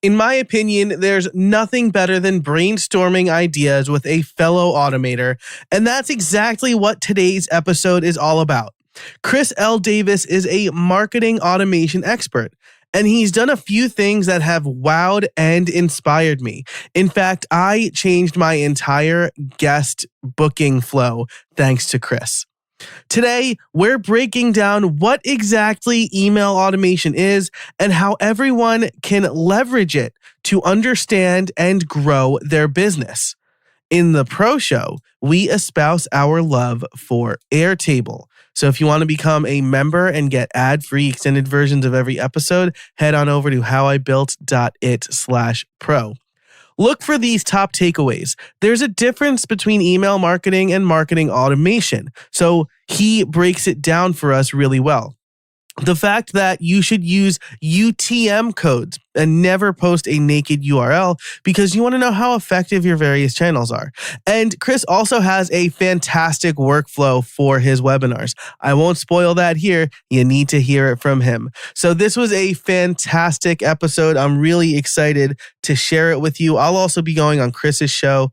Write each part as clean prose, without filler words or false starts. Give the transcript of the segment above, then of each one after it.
In my opinion, there's nothing better than brainstorming ideas with a fellow automator, and that's exactly what today's episode is all about. Chris L. Davis is a marketing automation expert, and he's done a few things that have wowed and inspired me. In fact, I changed my entire guest booking flow thanks to Chris. Today, we're breaking down what exactly email automation is and how everyone can leverage it to understand and grow their business. In the Pro Show, we espouse our love for Airtable. So if you want to become a member and get ad-free extended versions of every episode, head on over to howibuilt.it/pro. Look for these top takeaways. There's a difference between email marketing and marketing automation. So he breaks it down for us really well. The fact that you should use UTM codes and never post a naked URL because you want to know how effective your various channels are. And Chris also has a fantastic workflow for his webinars. I won't spoil that here. You need to hear it from him. So this was a fantastic episode. I'm really excited to share it with you. I'll also be going on Chris's show.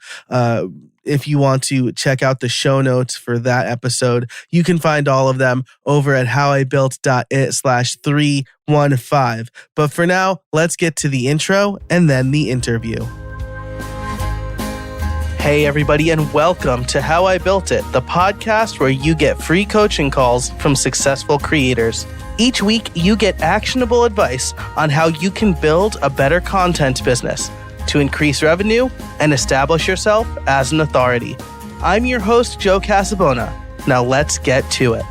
If you want to check out the show notes for that episode, you can find all of them over at howibuilt.it/315. But for now, let's get to the intro and then the interview. Hey, everybody, and welcome to How I Built It, the podcast where you get free coaching calls from successful creators. Each week, you get actionable advice on how you can build a better content business to increase revenue and establish yourself as an authority. I'm your host, Joe Casabona. Now let's get to it.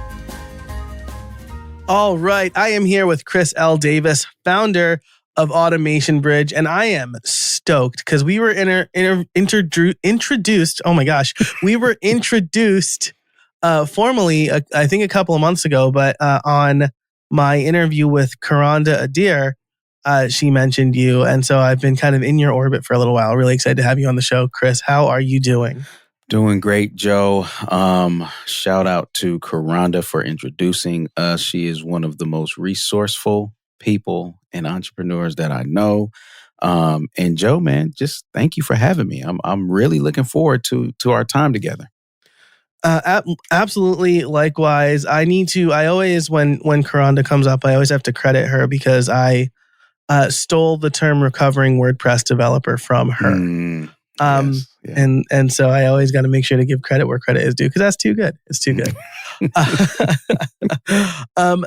All right, I am here with Chris L. Davis, founder of Automation Bridge, and I am stoked because we were introduced. Oh my gosh, we were introduced formally, I think a couple of months ago, but on my interview with Karanda Adir. She mentioned you, and so I've been kind of in your orbit for a little while. Really excited to have you on the show. Chris, how are you doing? Doing great, Joe. Shout out to Karanda for introducing us. She is one of the most resourceful people and entrepreneurs that I know. And Joe, man, just thank you for having me. I'm really looking forward to our time together. Absolutely. Likewise. I always, when Karanda comes up, I always have to credit her because I stole the term recovering WordPress developer from her. Yes, yeah. And so I always got to make sure to give credit where credit is due because that's too good. It's too good.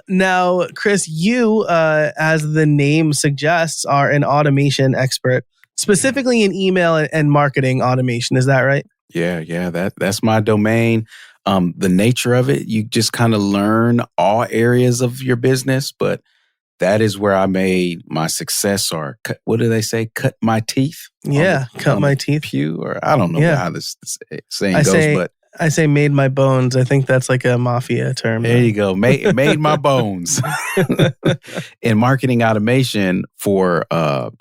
Now, Chris, you, as the name suggests, are an automation expert, specifically in email and marketing automation. Is that right? Yeah. That's my domain. The nature of it, you just kind of learn all areas of your business, but that is where I made my success, or what do they say? Cut my teeth? Yeah, cut my teeth. Pew, or I don't know how this saying goes, but I say made my bones. I think that's like a mafia term. There you go. Made my bones. In marketing automation for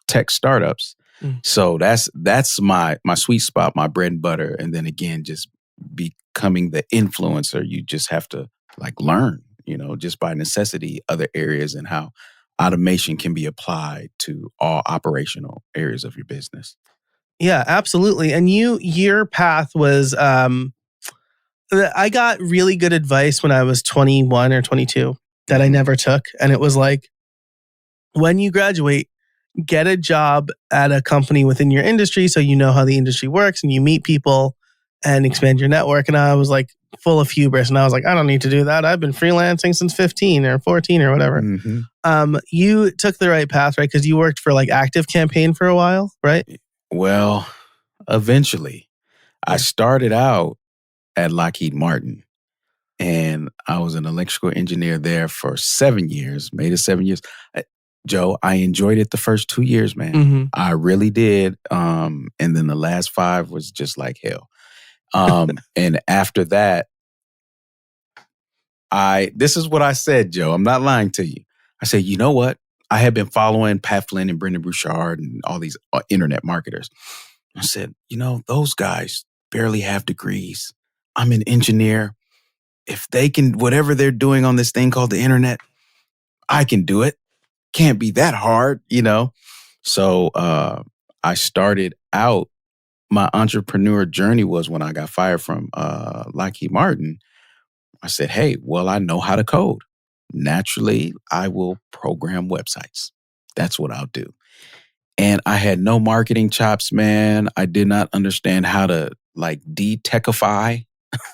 tech startups. So that's my sweet spot, my bread and butter. And then again, just becoming the influencer, you just have to learn, just by necessity, other areas and how automation can be applied to all operational areas of your business. Yeah, absolutely. And your path was, I got really good advice when I was 21 or 22 that I never took. And it was like, when you graduate, get a job at a company within your industry so you know how the industry works and you meet people and expand your network. And I was like full of hubris. And I was like, I don't need to do that. I've been freelancing since 15 or 14 or whatever. Mm-hmm. You took the right path, right? Because you worked for ActiveCampaign for a while, right? Well, eventually. I started out at Lockheed Martin, and I was an electrical engineer there for 7 years, made it 7 years. Joe, I enjoyed it the first 2 years, man. Mm-hmm. I really did. And then the last 5 was just like hell. And after that, this is what I said, Joe. I'm not lying to you. I said, you know what? I had been following Pat Flynn and Brendan Burchard and all these internet marketers. I said, those guys barely have degrees. I'm an engineer. If they can, whatever they're doing on this thing called the internet, I can do it. Can't be that hard, So I started out, my entrepreneur journey was when I got fired from Lockheed Martin. I said, hey, well, I know how to code. Naturally, I will program websites. That's what I'll do. And I had no marketing chops, man. I did not understand how to de-techify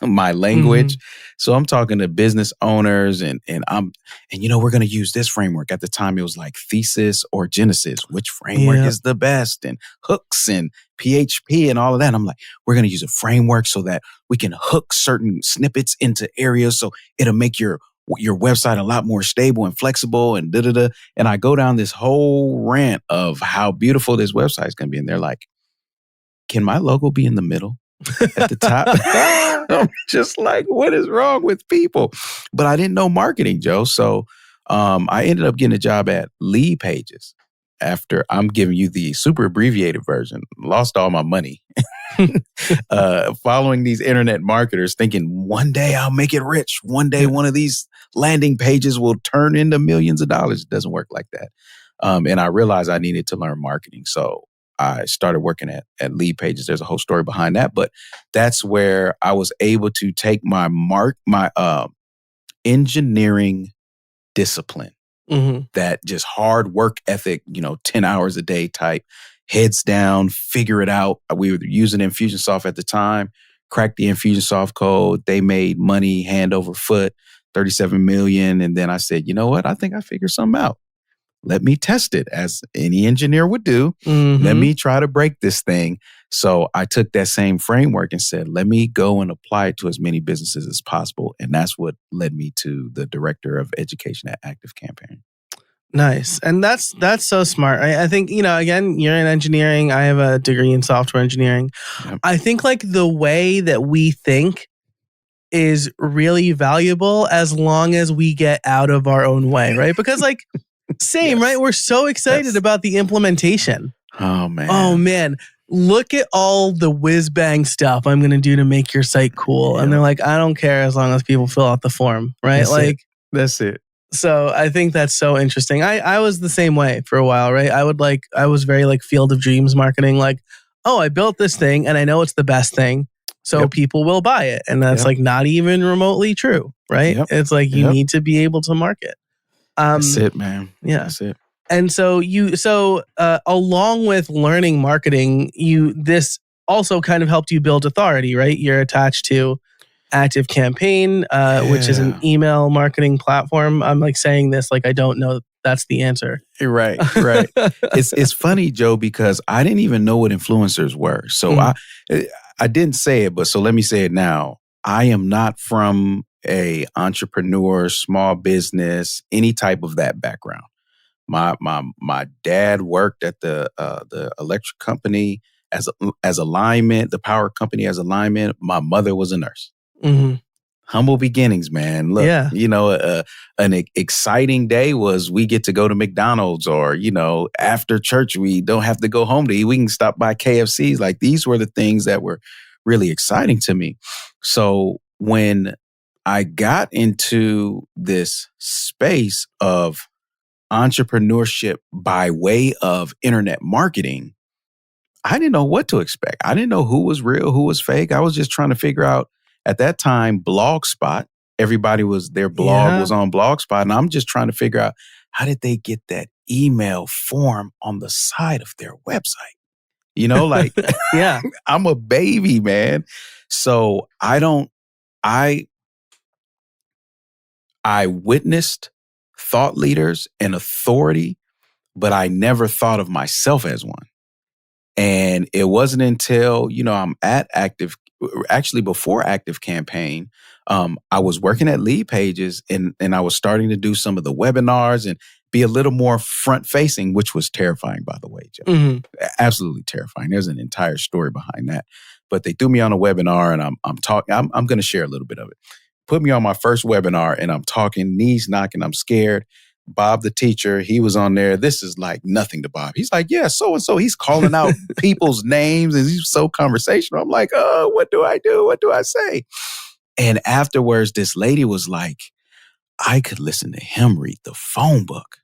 my language. So I'm talking to business owners and we're going to use this framework. At the time, it was like Thesis or Genesis. Which framework is the best? And hooks and PHP and all of that. I'm like, we're going to use a framework so that we can hook certain snippets into areas so it'll make your website a lot more stable and flexible and da-da-da. And I go down this whole rant of how beautiful this website is going to be. And they're like, can my logo be in the middle at the top? I'm just like, what is wrong with people? But I didn't know marketing, Joe. So I ended up getting a job at Lead Pages. After, I'm giving you the super abbreviated version, lost all my money. Following these internet marketers, thinking one day I'll make it rich. One day one of these landing pages will turn into millions of dollars. It doesn't work like that. And I realized I needed to learn marketing. So I started working at Lead Pages. There's a whole story behind that, but that's where I was able to take my engineering discipline, that just hard work ethic, 10 hours a day type, heads down, figure it out. We were using Infusionsoft at the time, cracked the Infusionsoft code. They made money hand over foot, 37 million. And then I said, you know what? I think I figured something out. Let me test it, as any engineer would do. Let me try to break this thing. So I took that same framework and said, let me go and apply it to as many businesses as possible. And that's what led me to the director of education at ActiveCampaign. Nice. And that's so smart. I think, again, you're in engineering. I have a degree in software engineering. Yep. I think the way that we think is really valuable as long as we get out of our own way, right? Because same, right? We're so excited about the implementation. Oh, man. Oh, man. Look at all the whiz-bang stuff I'm going to do to make your site cool. Yeah. And they're like, I don't care as long as people fill out the form, right? That's it. So I think that's so interesting. I was the same way for a while, right? I was very Field of Dreams marketing. I built this thing and I know it's the best thing. So people will buy it. And that's not even remotely true, right? Yep. It's you need to be able to market. That's it, man. Yeah. That's it. And so along with learning marketing, this also kind of helped you build authority, right? You're attached to ActiveCampaign, which is an email marketing platform. I'm saying this I don't know that's the answer. Right. It's funny, Joe, because I didn't even know what influencers were. So I didn't say it, but so let me say it now. I am not from a entrepreneur, small business, any type of that background. My dad worked at the electric company as a lineman, the power company as a lineman. My mother was a nurse. Humble beginnings, man. Look, an exciting day was we get to go to McDonald's, or after church we don't have to go home to eat. We can stop by KFC's. These were the things that were really exciting to me. So when I got into this space of entrepreneurship by way of internet marketing, I didn't know what to expect. I didn't know who was real, who was fake. I was just trying to figure out, at that time, Blogspot. Their blog was on Blogspot. And I'm just trying to figure out, how did they get that email form on the side of their website? Yeah. I'm a baby, man. So I witnessed thought leaders and authority, but I never thought of myself as one. And it wasn't until, I'm at before ActiveCampaign, I was working at Lead Pages and I was starting to do some of the webinars and be a little more front facing, which was terrifying, by the way, Joe. Absolutely terrifying. There's an entire story behind that. But they threw me on a webinar and I'm talking, I'm going to share a little bit of it. Put me on my first webinar and I'm talking, knees knocking, I'm scared. Bob, the teacher, he was on there. This is nothing to Bob. He's like, yeah, so-and-so. He's calling out people's names and he's so conversational. I'm like, oh, what do I do? What do I say? And afterwards, this lady was like, I could listen to him read the phone book.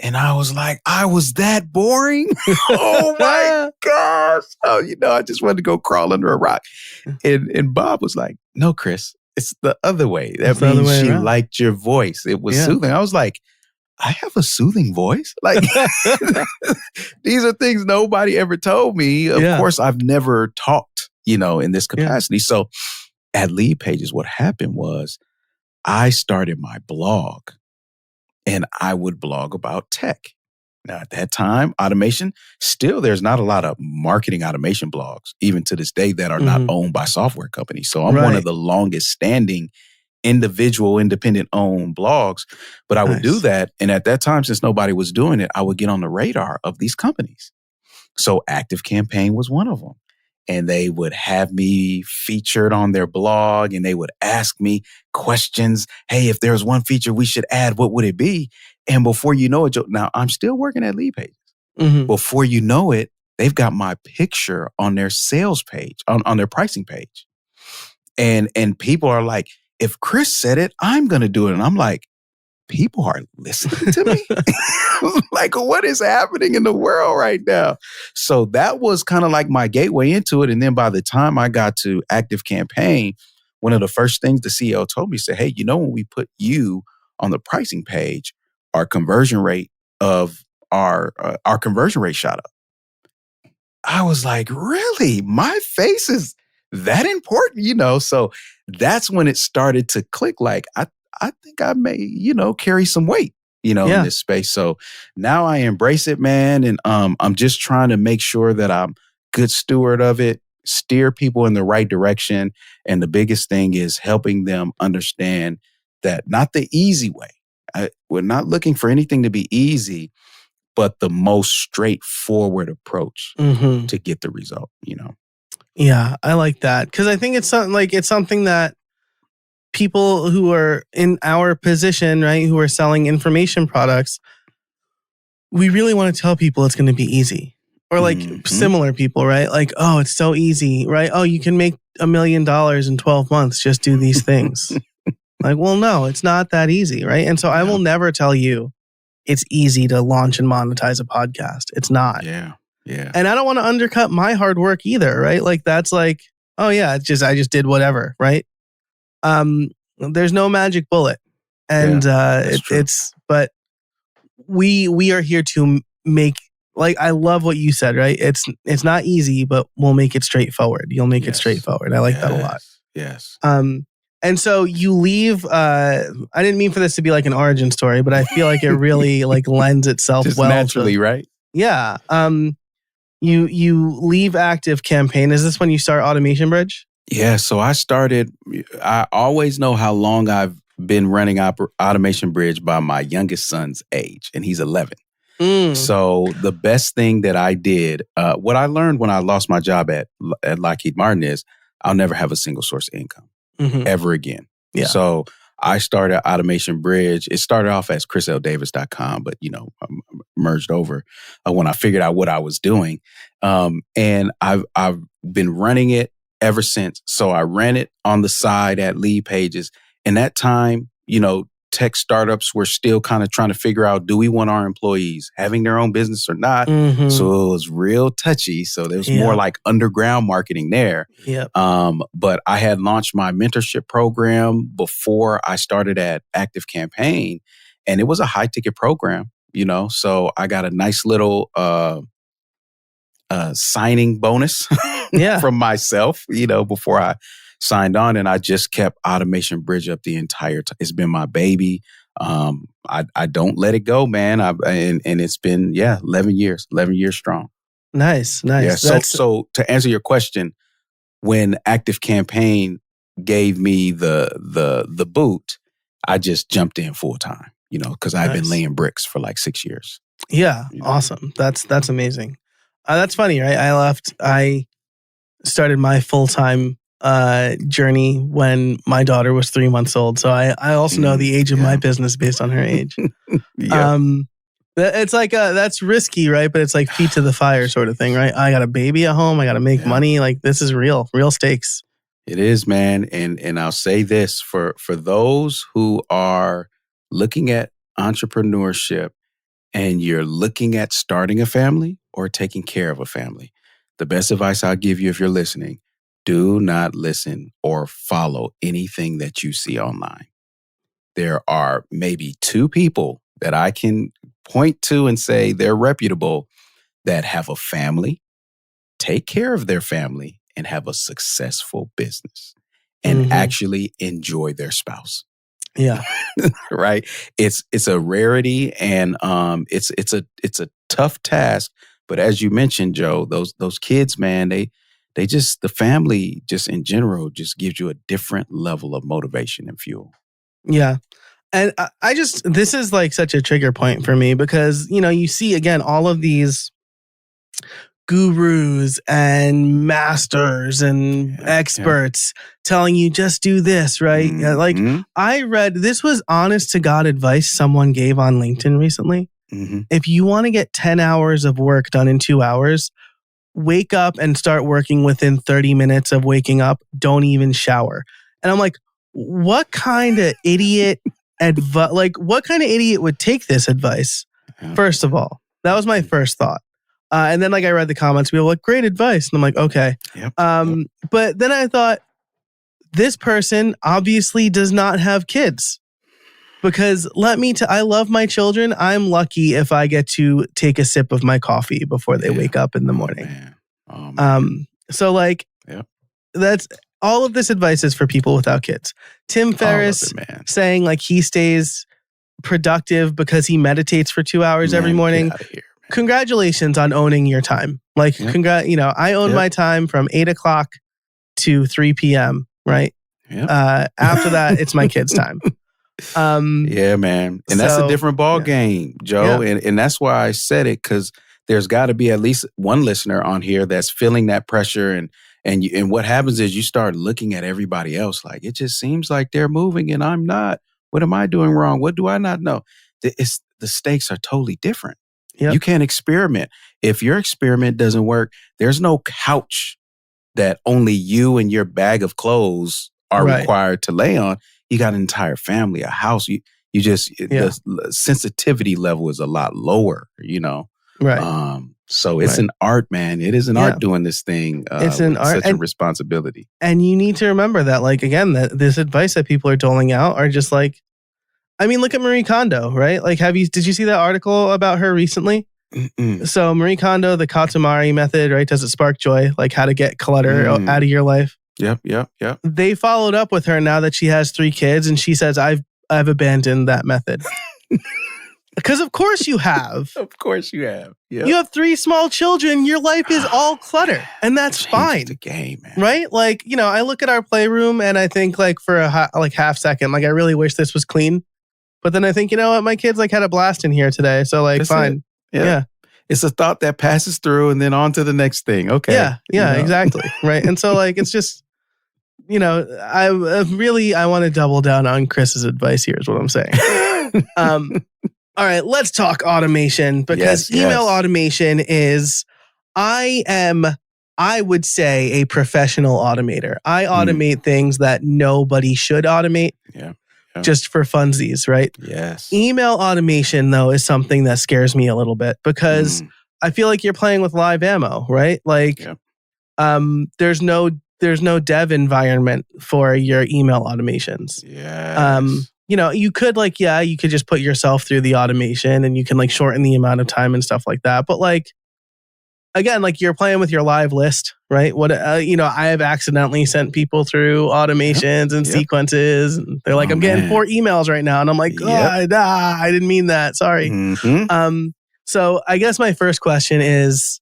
And I was like, I was that boring? Oh my gosh. Oh, I just wanted to go crawl under a rock. And Bob was like, no, Chris, it's the other way. That means she liked your voice. It was soothing. I was like, I have a soothing voice? Like, these are things nobody ever told me. Of course, I've never talked, in this capacity. So at Lead Pages, what happened was I started my blog. And I would blog about tech. Now, at that time, automation, still there's not a lot of marketing automation blogs, even to this day, that are not owned by software companies. So I'm one of the longest standing individual, independent owned blogs. But I would do that. And at that time, since nobody was doing it, I would get on the radar of these companies. So ActiveCampaign was one of them. And they would have me featured on their blog, and they would ask me questions. Hey, if there's one feature we should add, what would it be? And before you know it, now I'm still working at Lead Pages. Before you know it, they've got my picture on their sales page, on their pricing page. And people are like, if Chris said it, I'm going to do it. And I'm like, people are listening to me? Like, what is happening in the world right now? So that was kind of like my gateway into it. And then by the time I got to ActiveCampaign, one of the first things the CEO told me, said, hey, when we put you on the pricing page, our conversion rate shot up. I was like, really? My face is that important, So that's when it started to click. Like, I think I may, carry some weight, in this space. So now I embrace it, man. And I'm just trying to make sure that I'm good steward of it, steer people in the right direction. And the biggest thing is helping them understand that not the easy way. We're not looking for anything to be easy, but the most straightforward approach to get the result, Yeah, I like that. Because I think it's something that people who are in our position, right, who are selling information products, we really want to tell people it's going to be easy. Or like similar people, right? Like, oh, it's so easy, right? Oh, you can make $1 million in 12 months. Just do these things. Like, well, no, it's not that easy, right? And so I will never tell you it's easy to launch and monetize a podcast. It's not. Yeah. And I don't want to undercut my hard work either, right? Like, that's like, oh yeah, I just did whatever, right? There's no magic bullet, and but we are here to make, like, I love what you said, right? It's not easy, but we'll make it straightforward. You'll make it straightforward. I like that a lot. Yes. And so you leave. I didn't mean for this to be like an origin story, but I feel like it really like lends itself just well naturally, right? Yeah. You leave ActiveCampaign. Is this when you start Automation Bridge? Yeah, so I always know how long I've been running Automation Bridge by my youngest son's age, and he's 11. So the best thing that I did, what I learned when I lost my job at Lockheed Martin is I'll never have a single source of income ever again. Yeah. So I started Automation Bridge. It started off as chrisldavis.com, but, merged over when I figured out what I was doing. And I've been running it ever since. So I ran it on the side at Lead Pages. And that time, tech startups were still kind of trying to figure out, do we want our employees having their own business or not? So it was real touchy. So there was more like underground marketing there. But I had launched my mentorship program before I started at ActiveCampaign, and it was a high ticket program, so I got a nice little signing bonus from myself, before I signed on, and I just kept Automation Bridge up the entire time. It's been my baby. I don't let it go, man. And it's been 11 years strong. Nice. Yeah. So to answer your question, when ActiveCampaign gave me the boot, I just jumped in full time, because I've been laying bricks for like 6 years. Yeah, awesome. That's amazing. That's funny, right? I started my full-time journey when my daughter was 3 months old. So I also know the age of my business based on her age. It's like that's risky, right? But it's like feet to the fire sort of thing, right? I got a baby at home. I got to make money. Like, this is real stakes. It is, man. And I'll say this for those who are looking at entrepreneurship and you're looking at starting a family or taking care of a family, the best advice I'll give you if you're listening, do not listen or follow anything that you see online. There are maybe 2 people that I can point to and say they're reputable that have a family, take care of their family, and have a successful business and actually enjoy their spouse. Yeah. Right. It's a rarity, and it's a tough task. But as you mentioned, Joe, those kids, man, they just, the family just in general just gives you a different level of motivation and fuel. Yeah. And I just, this is like such a trigger point for me because, you see again, all of these gurus and masters and experts telling you just do this, right? Like I read, this was honest to God advice someone gave on LinkedIn recently. If you want to get 10 hours of work done in 2 hours, wake up and start working within 30 minutes of waking up. Don't even shower. And I'm like, what kind of idiot what kind of idiot would take this advice? First of all, that was my first thought. And then I read the comments, people were like, great advice. And I'm like, okay. But then I thought, this person obviously does not have kids. Because I love my children. I'm lucky if I get to take a sip of my coffee before they wake up in the morning. Oh, man. So that's all of this advice is for people without kids. Tim Ferriss saying he stays productive because he meditates for 2 hours every morning. Get out of here. Congratulations on owning your time. I own my time from 8 o'clock to 3 p.m. Right. After that, it's my kids' time. Yeah, man. And that's a different ball game, Joe. And that's why I said it, because there's got to be at least one listener on here that's feeling that pressure. And what happens is you start looking at everybody else like, it just seems like they're moving and I'm not. What am I doing wrong? What do I not know? The stakes are totally different. You can't experiment. If your experiment doesn't work, there's no couch that only you and your bag of clothes are required to lay on. You got an entire family, a house. The sensitivity level is a lot lower, Right. So it's an art, man. It is an art doing this thing. It's an art, such a responsibility. And you need to remember that, again, that this advice that people are doling out are just look at Marie Kondo, right? Did you see that article about her recently? So Marie Kondo, the Katamari method, right? Does it spark joy? How to get clutter out of your life. Yep. They followed up with her now that she has 3 kids, and she says, I've abandoned that method. Because of course you have. Of course you have. Yep. You have 3 small children. Your life is all clutter, and that's fine. The game, man. Right? I look at our playroom and I think for a half second, I really wish this was clean. But then I think, you know what? My kids had a blast in here today. So that's fine. Yeah. It's a thought that passes through and then on to the next thing. Okay. Yeah, exactly. Right. And so it's just, I want to double down on Chris's advice here is what I'm saying. All right, let's talk automation, because email automation is, I would say, a professional automator. I automate things that nobody should automate. Just for funsies, right? Yes. Email automation, though, is something that scares me a little bit because I feel like you're playing with live ammo, right? There's no dev environment for your email automations. Yes. You could you could just put yourself through the automation and you can shorten the amount of time and stuff like that. But again, you're playing with your live list, right? I have accidentally sent people through automations and sequences, and they're I'm getting 4 emails right now, and I'm like, I didn't mean that. Sorry. So I guess my first question is,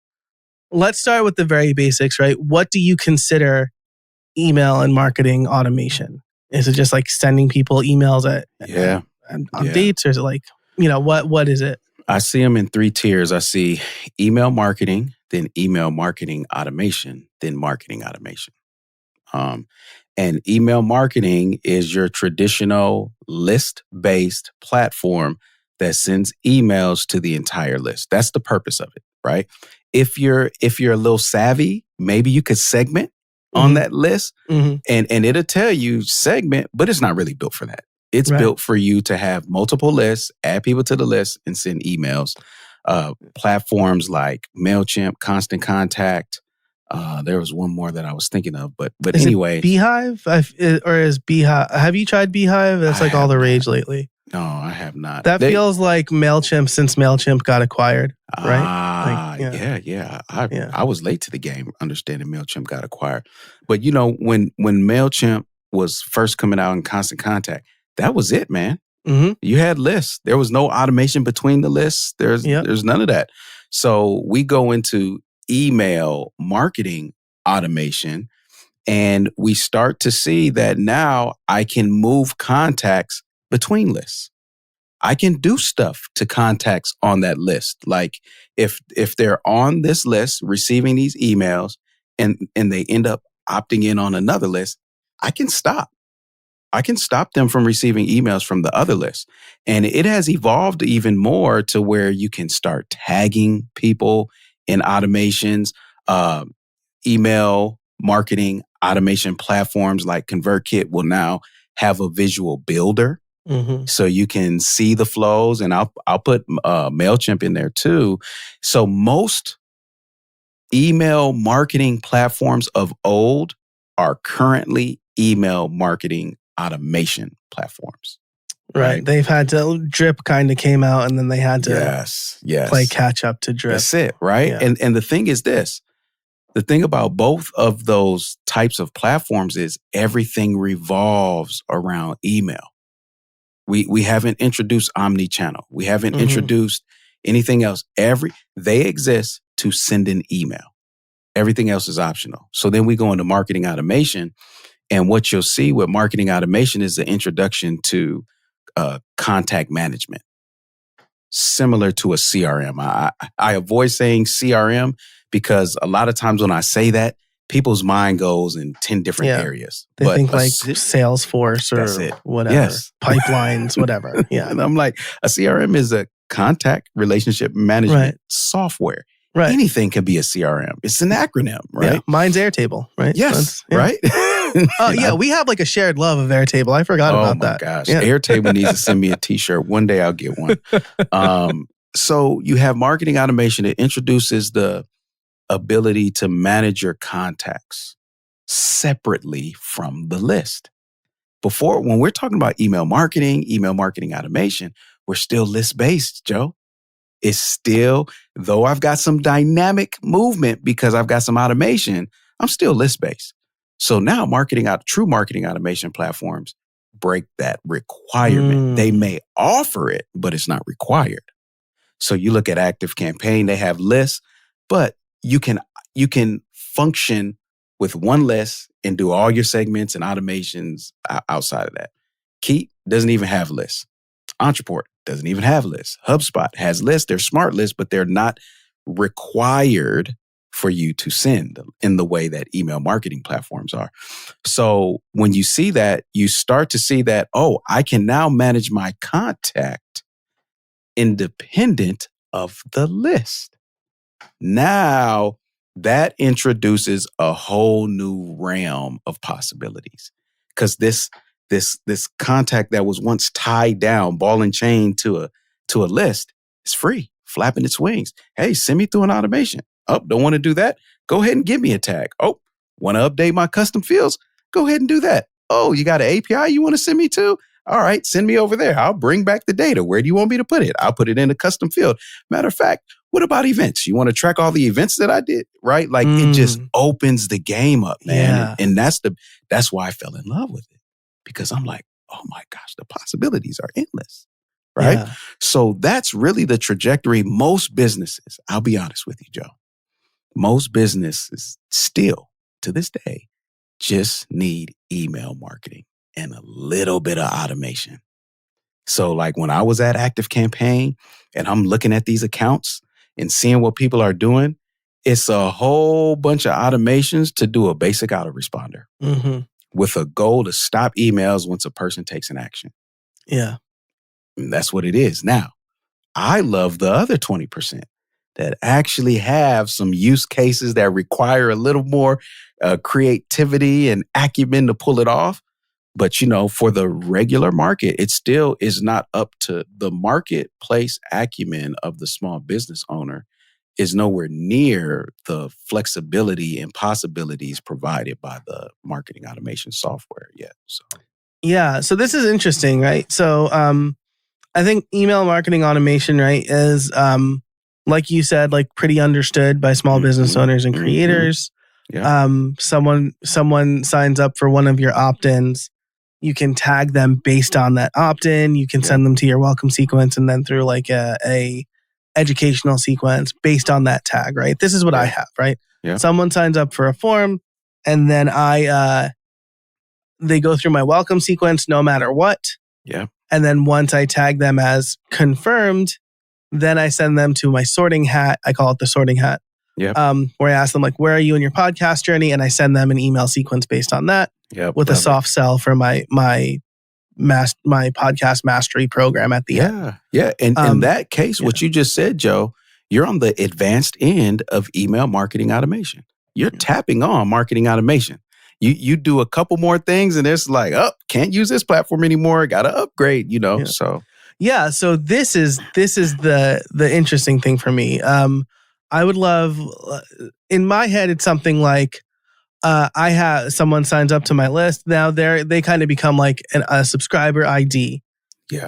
let's start with the very basics, right? What do you consider email and marketing automation? Is it just sending people emails on dates, or is it what is it? I see them in 3 tiers. I see email marketing, then email marketing automation, then marketing automation. And email marketing is your traditional list-based platform that sends emails to the entire list. That's the purpose of it, right? If you're a little savvy, maybe you could segment on that list, and it'll tell you segment, but it's not really built for that. It's Right. built for you to have multiple lists, add people to the list, and send emails. Platforms like MailChimp, Constant Contact. There was one more that I was thinking of, but Is anyway. it Beehive? Or is Beehive? Have you tried Beehive? That's I like all the have rage lately. No, I have not. That feels like MailChimp since MailChimp got acquired, right? Yeah. Yeah. I was late to the game understanding MailChimp got acquired. But when MailChimp was first coming out in Constant Contact, that was it, man. Mm-hmm. You had lists. There was no automation between the lists. There's none of that. So we go into email marketing automation, and we start to see that now I can move contacts between lists. I can do stuff to contacts on that list. Like if they're on this list receiving these emails and they end up opting in on another list, I can stop them from receiving emails from the other list. And it has evolved even more to where you can start tagging people in automations. Email marketing automation platforms like ConvertKit will now have a visual builder. Mm-hmm. So you can see the flows, and I'll put MailChimp in there too. So most email marketing platforms of old are currently email marketing automation platforms. Right. They've had to, Drip kind of came out, and then they had to yes. play catch up to Drip. That's it, right? Yeah. And the thing is this. The thing about both of those types of platforms is everything revolves around email. We haven't introduced omni-channel. We haven't introduced anything else. They exist to send an email. Everything else is optional. So then we go into marketing automation, and what you'll see with marketing automation is the introduction to contact management, similar to a CRM. I avoid saying CRM because a lot of times when I say that, people's mind goes in 10 different areas. They think like Salesforce or whatever. Yes. Pipelines, whatever. Yeah. And I'm like, a CRM is a contact relationship management software. Right. Anything can be a CRM. It's an acronym, right? Yeah. Mine's Airtable, right? Yes, right? We have like a shared love of Airtable. I forgot about that. Oh my gosh. Yeah. Airtable needs to send me a t-shirt. One day I'll get one. So you have marketing automation. It introduces the ability to manage your contacts separately from the list. Before, when we're talking about email marketing automation, we're still list-based, Joe. It's still, though I've got some dynamic movement because I've got some automation, I'm still list-based. So now true marketing automation platforms break that requirement. They may offer it, but it's not required. So you look at ActiveCampaign, they have lists, but you can function with one list and do all your segments and automations outside of that. Keep doesn't even have lists. Entreport doesn't even have lists. HubSpot has lists. They're smart lists, but they're not required for you to send in the way that email marketing platforms are. So when you see that, you start to see that, I can now manage my contact independent of the list. Now that introduces a whole new realm of possibilities, because this contact that was once tied down, ball and chain to a list is free, flapping its wings. Hey, send me through an automation. Don't want to do that? Go ahead and give me a tag. Want to update my custom fields? Go ahead and do that. You got an API you want to send me to? All right, send me over there. I'll bring back the data. Where do you want me to put it? I'll put it in a custom field. Matter of fact, what about events? You want to track all the events that I did, right? Like it just opens the game up, man. Yeah. And that's why I fell in love with it, because I'm like, oh my gosh, the possibilities are endless, right? Yeah. So that's really the trajectory. Most businesses, I'll be honest with you, Joe, most businesses still to this day just need email marketing and a little bit of automation. So like when I was at ActiveCampaign and I'm looking at these accounts and seeing what people are doing, it's a whole bunch of automations to do a basic autoresponder with a goal to stop emails once a person takes an action. Yeah. And that's what it is. Now, I love the other 20% that actually have some use cases that require a little more creativity and acumen to pull it off. But, for the regular market, it still is not up to the marketplace acumen of the small business owner is nowhere near the flexibility and possibilities provided by the marketing automation software yet. So, yeah. So this is interesting, right? So, I think email marketing automation, right, is, like you said, like pretty understood by small business owners and creators. Yeah. Someone signs up for one of your opt-ins. You can tag them based on that opt-in. You can send them to your welcome sequence and then through like a educational sequence based on that tag, right? This is what I have, right? Yeah. Someone signs up for a form and then they go through my welcome sequence no matter what. Yeah. And then once I tag them as confirmed, then I send them to my sorting hat. I call it the sorting hat. Yeah. Where I ask them like, where are you in your podcast journey? And I send them an email sequence based on that. Yep, with a soft sell for my podcast mastery program at the end. Yeah. And in that case, what you just said, Joe, you're on the advanced end of email marketing automation. You're tapping on marketing automation. You do a couple more things and it's like, can't use this platform anymore. Got to upgrade, so. Yeah. So this is the interesting thing for me. I would love, in my head, it's something like, I have someone signs up to my list. Now they kind of become like a subscriber ID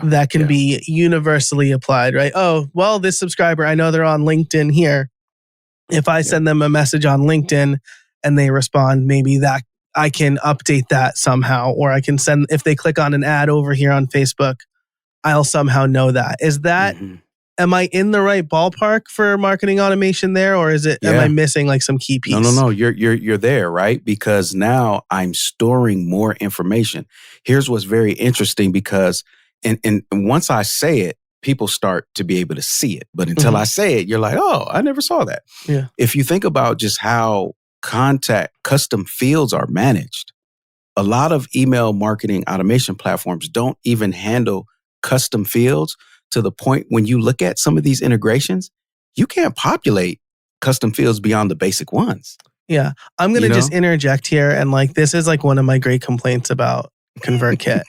that can be universally applied, right? Oh, well, this subscriber, I know they're on LinkedIn here. If I send them a message on LinkedIn and they respond, maybe that I can update that somehow, or I can send, if they click on an ad over here on Facebook, I'll somehow know that. Is that, am I in the right ballpark for marketing automation there, or is it? Am I missing like some key piece? No. You're there, right? Because now I'm storing more information. Here's what's very interesting because, and once I say it, people start to be able to see it. But until I say it, you're like, oh, I never saw that. Yeah. If you think about just how custom fields are managed, a lot of email marketing automation platforms don't even handle custom fields. To the point when you look at some of these integrations, you can't populate custom fields beyond the basic ones. Yeah. I'm going to just interject here. And like, this is like one of my great complaints about ConvertKit,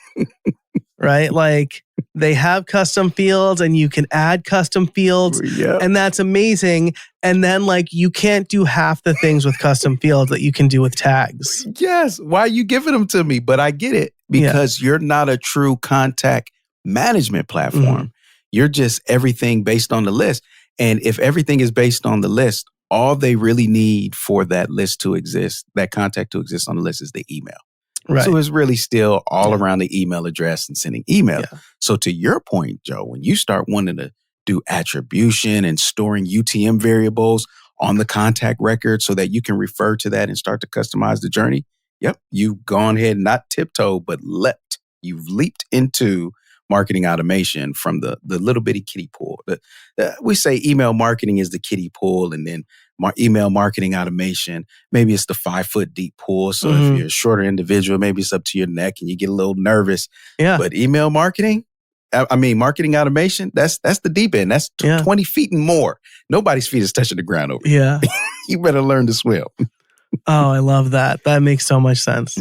right? Like they have custom fields and you can add custom fields and that's amazing. And then like, you can't do half the things with custom fields that you can do with tags. Yes. Why are you giving them to me? But I get it because you're not a true contact management platform. You're just everything based on the list. And if everything is based on the list, all they really need for that list to exist, that contact to exist on the list is the email. Right. So it's really still all around the email address and sending email. Yeah. So to your point, Joe, when you start wanting to do attribution and storing UTM variables on the contact record so that you can refer to that and start to customize the journey, you've gone ahead, not tiptoe, but leapt. You've leaped into marketing automation from the little bitty kiddie pool. We say email marketing is the kiddie pool, and then email marketing automation, maybe it's the 5 foot deep pool. So if you're a shorter individual, maybe it's up to your neck and you get a little nervous. Yeah. But email marketing, marketing automation, that's the deep end. That's 20 feet and more. Nobody's feet is touching the ground over here. Yeah. You better learn to swim. Oh, I love that. That makes so much sense.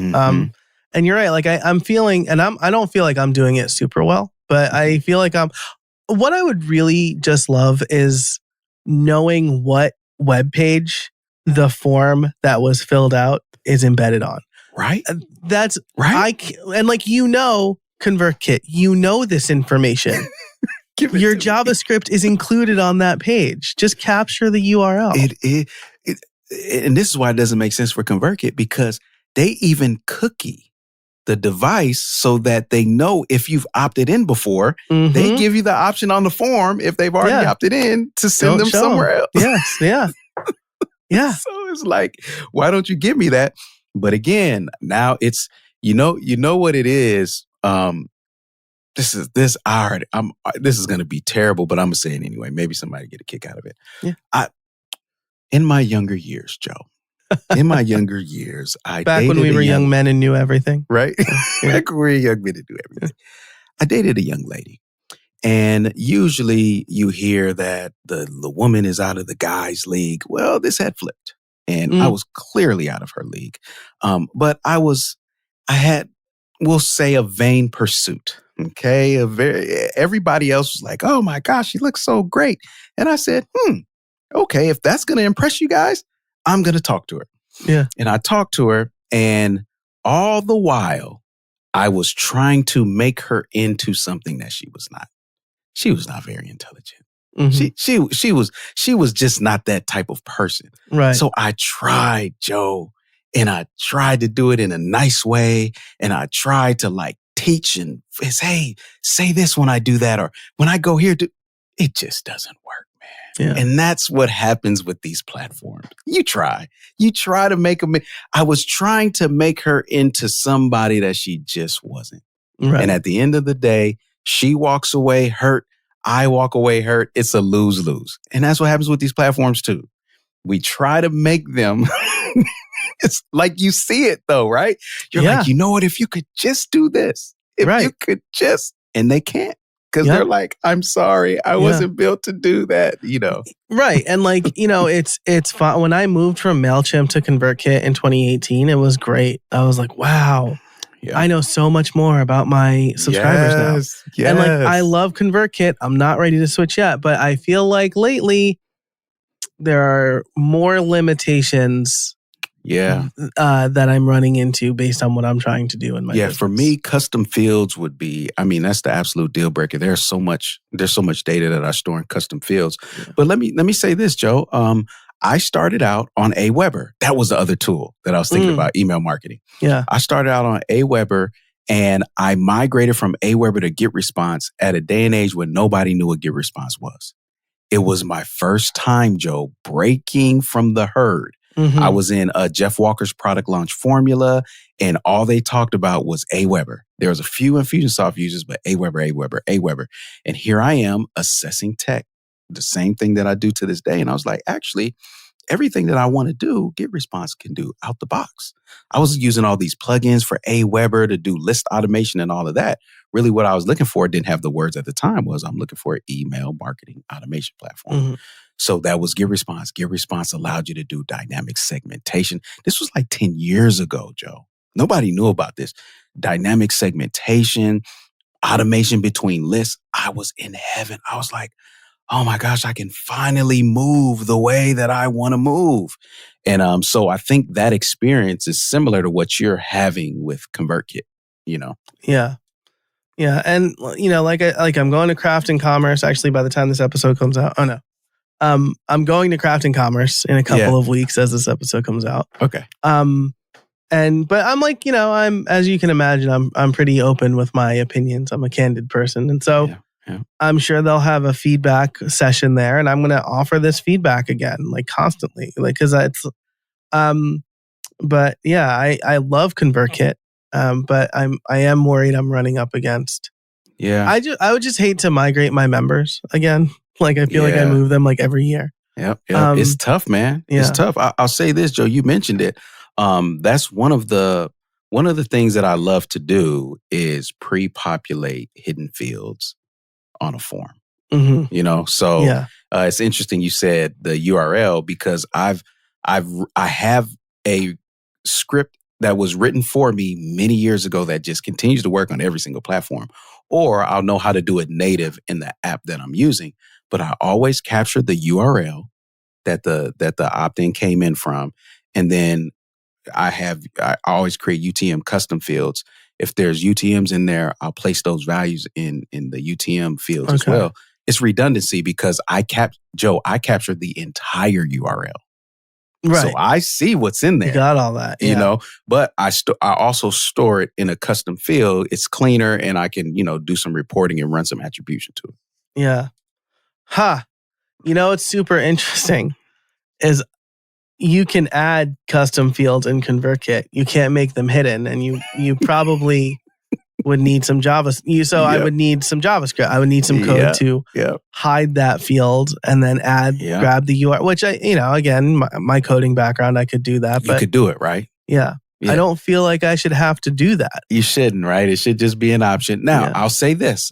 And you're right. Like I'm feeling, and I don't feel like I'm doing it super well, but I feel like what I would really just love is knowing what webpage the form that was filled out is embedded on. Right. That's right. And like, ConvertKit, this information. Your JavaScript is included on that page. Just capture the URL. And this is why it doesn't make sense for ConvertKit, because they even cookie the device so that they know if you've opted in before. They give you the option on the form if they've already opted in to send them somewhere else. Yes, yeah. Yeah. So it's like, why don't you give me that? But again, now it's, you know what it is. This is going to be terrible, but I'm going to say it anyway. Maybe somebody get a kick out of it. Yeah. In my younger years, Joe, I back when we were young men and knew everything. Right? Back when we were young men and knew everything. I dated a young lady. And usually you hear that the woman is out of the guy's league. Well, this had flipped. And I was clearly out of her league. But I had we'll say a vain pursuit. Okay. Everybody else was like, oh my gosh, she looks so great. And I said, okay, if that's going to impress you guys, I'm going to talk to her. Yeah. And I talked to her, and all the while I was trying to make her into something that she was not. She was not very intelligent. Mm-hmm. She was just not that type of person. Right. So I tried, Joe, and I tried to do it in a nice way. And I tried to like teach and say, hey, say this when I do that, or when I go here, it just doesn't work, man. Yeah. And that's what happens with these platforms. You try to make them. I was trying to make her into somebody that she just wasn't. Right. And at the end of the day, she walks away hurt. I walk away hurt. It's a lose-lose. And that's what happens with these platforms too. We try to make them, it's like you see it though, right? You're like, you know what? If you could just do this, if you could just, and they can't. Because they're like, I'm sorry, I wasn't built to do that, you know. Right. And like, you know, it's fun. When I moved from MailChimp to ConvertKit in 2018, it was great. I was like, wow. Yeah. I know so much more about my subscribers now. Yes. And like, I love ConvertKit. I'm not ready to switch yet, but I feel like lately there are more limitations that I'm running into based on what I'm trying to do in my business. For me, custom fields would be, I mean, that's the absolute deal breaker. There's so much data that I store in custom fields. Yeah. But let me say this, Joe. I started out on Aweber. That was the other tool that I was thinking about, email marketing. Yeah. I started out on Aweber, and I migrated from Aweber to GetResponse at a day and age when nobody knew what GetResponse was. It was my first time, Joe, breaking from the herd. Mm-hmm. I was in Jeff Walker's product launch formula, and all they talked about was Aweber. There was a few Infusionsoft users, but Aweber. And here I am assessing tech, the same thing that I do to this day. And I was like, actually, everything that I want to do, GetResponse can do out the box. I was using all these plugins for Aweber to do list automation and all of that. Really what I was looking for, didn't have the words at the time, was I'm looking for an email marketing automation platform. Mm-hmm. So that was GetResponse. GetResponse allowed you to do dynamic segmentation. This was like 10 years ago, Joe. Nobody knew about this. Dynamic segmentation, automation between lists. I was in heaven. I was like, oh my gosh, I can finally move the way that I want to move. And so I think that experience is similar to what you're having with ConvertKit, you know? Yeah. Yeah. And, you know, like I'm going to Craft and Commerce actually by the time this episode comes out. Oh, no. I'm going to Craft and Commerce in a couple of weeks as this episode comes out. Okay. But I'm like, you know, as you can imagine, I'm pretty open with my opinions. I'm a candid person. And so I'm sure they'll have a feedback session there, and I'm going to offer this feedback again, like constantly, like, cause it's, but yeah, I love ConvertKit. But I am worried I'm running up against. Yeah. I would just hate to migrate my members again. Like I feel like I move them like every year. Yep. It's tough, man. Yeah. It's tough. I'll say this, Joe, you mentioned it. That's one of the things that I love to do is pre-populate hidden fields on a form. Mm-hmm. You know, so it's interesting you said the URL, because I have a script that was written for me many years ago that just continues to work on every single platform, or I'll know how to do it native in the app that I'm using. But I always capture the URL that the opt-in came in from, and then I always create UTM custom fields. If there's UTMs in there, I'll place those values in the UTM fields as well. It's redundancy because I captured the entire URL. Right. So I see what's in there. You got all that. You know, but I also store it in a custom field. It's cleaner, and I can, you know, do some reporting and run some attribution to it. Yeah. You know, what's super interesting is you can add custom fields in ConvertKit. You can't make them hidden, and you probably would need some JavaScript. I would need some JavaScript. I would need some code to hide that field and then grab the URL, which again, my coding background, I could do that. You could do it, right? Yeah. I don't feel like I should have to do that. You shouldn't, right? It should just be an option. Now, I'll say this.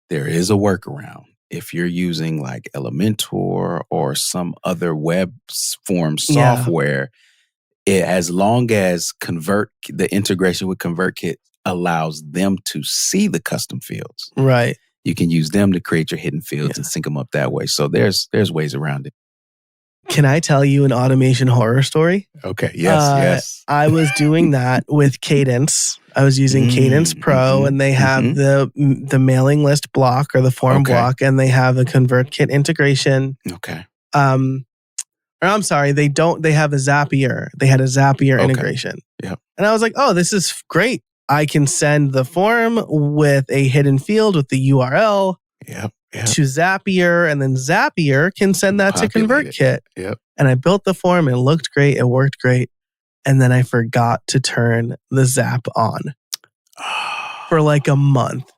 There is a workaround. If you're using like Elementor or some other web form software, as long as the integration with ConvertKit allows them to see the custom fields. Right. You can use them to create your hidden fields and sync them up that way. So there's ways around it. Can I tell you an automation horror story? Okay. Yes. I was doing that with Cadence. I was using Cadence Pro, and they have the mailing list block or the form block, and they have a ConvertKit integration. Okay. Or I'm sorry, they don't. They have a Zapier. They had a Zapier integration. Yep. And I was like, oh, this is great. I can send the form with a hidden field with the URL to Zapier, and then Zapier can send that to ConvertKit. Yep. And I built the form. It looked great. It worked great. And then I forgot to turn the Zap on for like a month.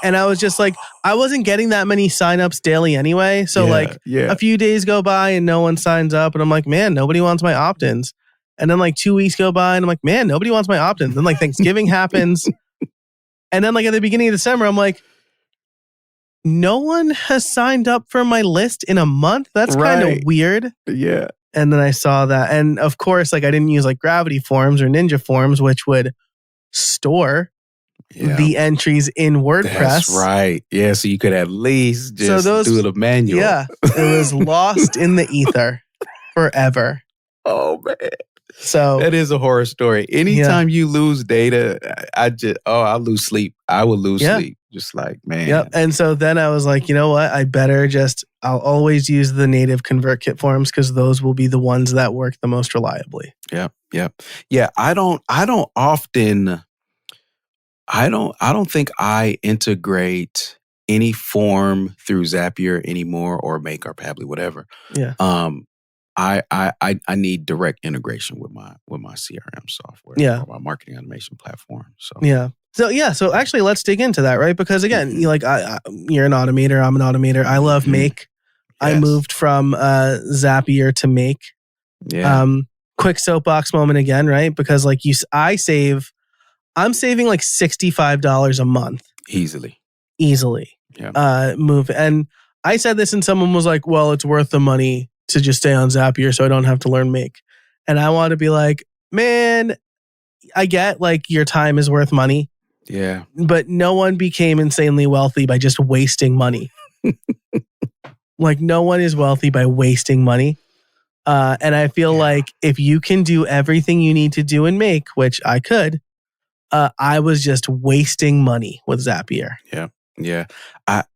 And I was just like, I wasn't getting that many signups daily anyway. So a few days go by and no one signs up. And I'm like, man, nobody wants my opt-ins. And then like 2 weeks go by and I'm like, man, nobody wants my opt-ins. Then like Thanksgiving happens. And then like at the beginning of December, I'm like, no one has signed up for my list in a month. That's kind of weird. Yeah. And then I saw that. And of course, like I didn't use like Gravity Forms or Ninja Forms, which would store the entries in WordPress. That's right. Yeah. So you could at least just do the manual. Yeah. It was lost in the ether forever. Oh, man. So that is a horror story. Anytime you lose data, I lose sleep. I would lose sleep. Just like, man. Yep. And so then I was like, you know what? I'll always use the native ConvertKit forms because those will be the ones that work the most reliably. Yep. Yeah. I don't think I integrate any form through Zapier anymore or Make or Pabbly, whatever. Yeah. I need direct integration with my CRM software or my marketing automation platform. So actually let's dig into that, right? Because again, you're an automator, I'm an automator. I love Make. Yes. I moved from Zapier to Make. Yeah. Quick soapbox moment again, right? Because like I'm saving like $65 a month. Easily. Yeah. Move. And I said this and someone was like, well, it's worth the money to just stay on Zapier so I don't have to learn Make. And I want to be like, man, I get like your time is worth money. Yeah. But no one became insanely wealthy by just wasting money. Like no one is wealthy by wasting money. And I feel like if you can do everything you need to do in Make, which I could, I was just wasting money with Zapier. Yeah.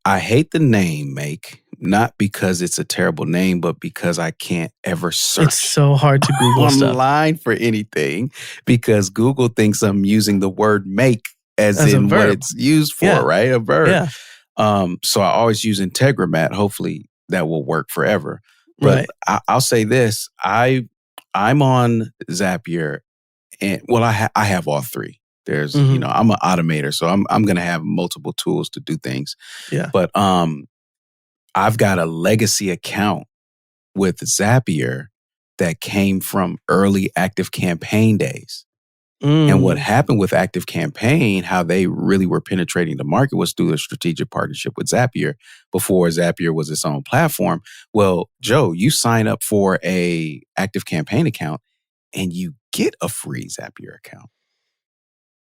I hate the name Make, not because it's a terrible name, but because I can't ever search. It's so hard to Google online for anything because Google thinks I'm using the word make as in what it's used for, right? A verb. Yeah. So I always use Integromat. Hopefully that will work forever. But I'll say this: I'm on Zapier, and I have all three. There's I'm an automator, so I'm going to have multiple tools to do things. Yeah. But I've got a legacy account with Zapier that came from early ActiveCampaign days. And what happened with ActiveCampaign, how they really were penetrating the market was through a strategic partnership with Zapier before Zapier was its own platform. Well, Joe, you sign up for a ActiveCampaign account and you get a free Zapier account.